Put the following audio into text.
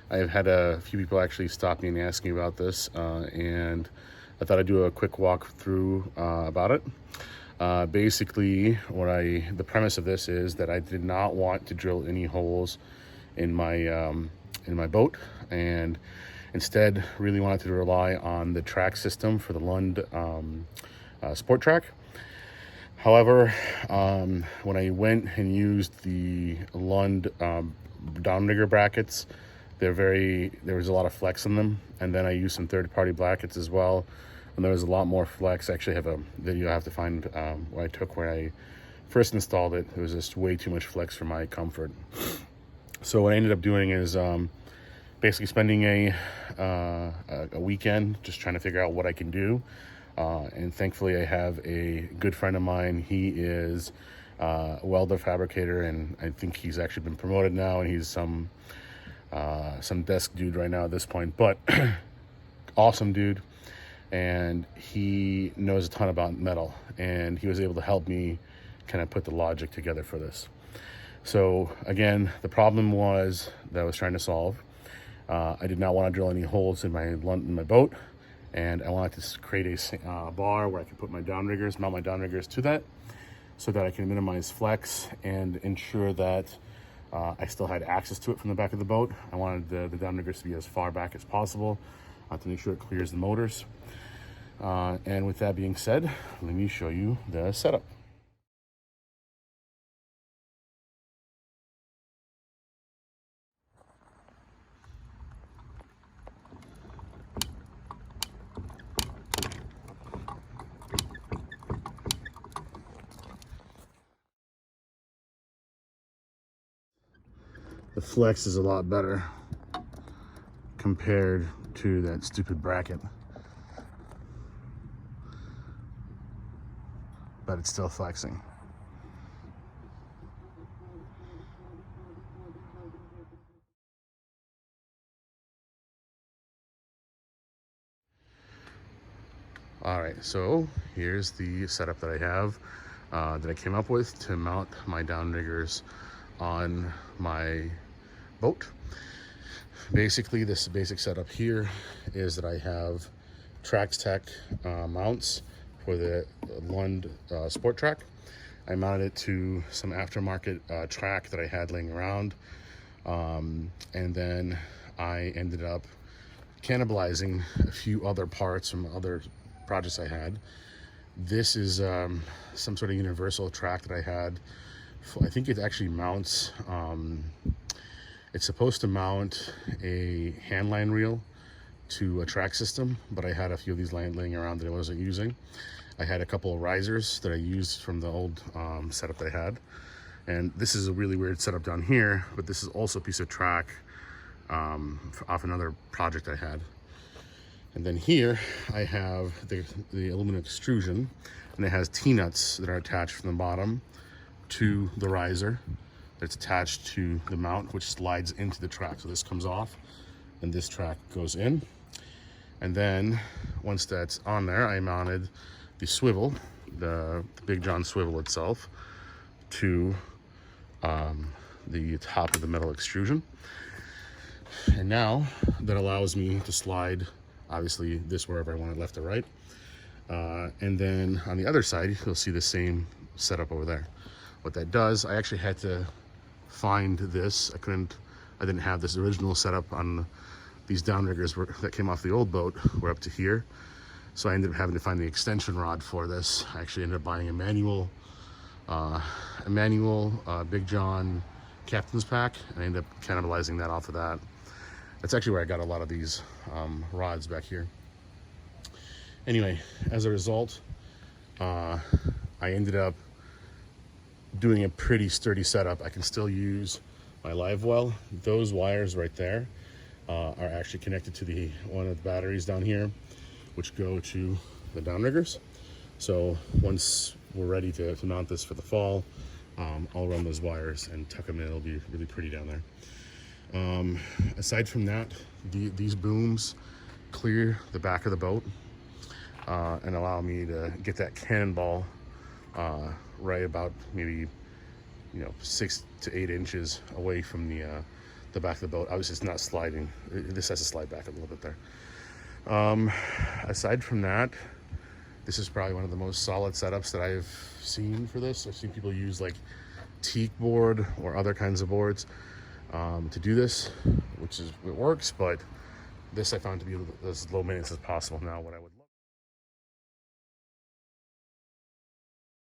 I've had a few people actually stop me and ask me about this, and I thought I'd do a quick walk through about it. Basically, the premise of this is that I did not want to drill any holes in my boat, and instead really wanted to rely on the track system for the Lund Sport Track. However, when I went and used the Lund Downrigger brackets, there was a lot of flex in them, and then I used some third-party brackets as well, and there was a lot more flex. I actually have a video I have to find where I took where I first installed it. It was just way too much flex for my comfort. So what I ended up doing is basically spending a weekend just trying to figure out what I can do. And thankfully I have a good friend of mine. He is a welder fabricator, and I think he's actually been promoted now, and he's some desk dude right now at this point, but awesome dude. And he knows a ton about metal, and he was able to help me kind of put the logic together for this. So again, the problem was that I was trying to solve. I did not want to drill any holes in my boat, and I wanted to create a bar where I could put my downriggers, mount my downriggers to that, so that I can minimize flex and ensure that I still had access to it from the back of the boat. I wanted the downriggers to be as far back as possible to make sure it clears the motors. And with that being said, let me show you the setup. The flex is a lot better compared to that stupid bracket, but it's still flexing. All right, so here's the setup that I have that I came up with to mount my downriggers on my boat. Basically, this basic setup here is that I have Traxtech mounts for the Lund Sport Track. I mounted it to some aftermarket track that I had laying around, and then I ended up cannibalizing a few other parts from other projects I had. This is some sort of universal track that I had. I think it actually mounts, it's supposed to mount a handline reel to a track system, but I had a few of these laying around that I wasn't using. I had a couple of risers that I used from the old setup that I had. And this is a really weird setup down here, but this is also a piece of track off another project I had. And then here I have the aluminum extrusion, and it has T-nuts that are attached from the bottom to the riser that's attached to the mount, which slides into the track. So this comes off and this track goes in. And then once that's on there, I mounted the swivel, the Big John swivel itself, to the top of the metal extrusion. And now that allows me to slide, obviously, this wherever I want it, left or right. And then on the other side, you'll see the same setup over there. What that does, I actually had to find this. I didn't have this original setup on these downriggers that came off the old boat. We're up to here. So I ended up having to find the extension rod for this. I actually ended up buying a manual Big John captain's pack, and I ended up cannibalizing that off of that. That's actually where I got a lot of these rods back here. Anyway, as a result, I ended up doing a pretty sturdy setup. I can still use my live well. Those wires right there are actually connected to one of the batteries down here, which go to the downriggers. So once we're ready to mount this for the fall, I'll run those wires and tuck them in. It'll be really pretty down there. Aside from that, these booms clear the back of the boat and allow me to get that cannonball right about maybe 6 to 8 inches away from the the back of the boat. Obviously, it's not sliding. This has to slide back a little bit there. Aside from that, this is probably one of the most solid setups that I've seen for this. I've seen people use like teak board or other kinds of boards to do this, which is, it works, but this I found to be as low maintenance as possible now. What I would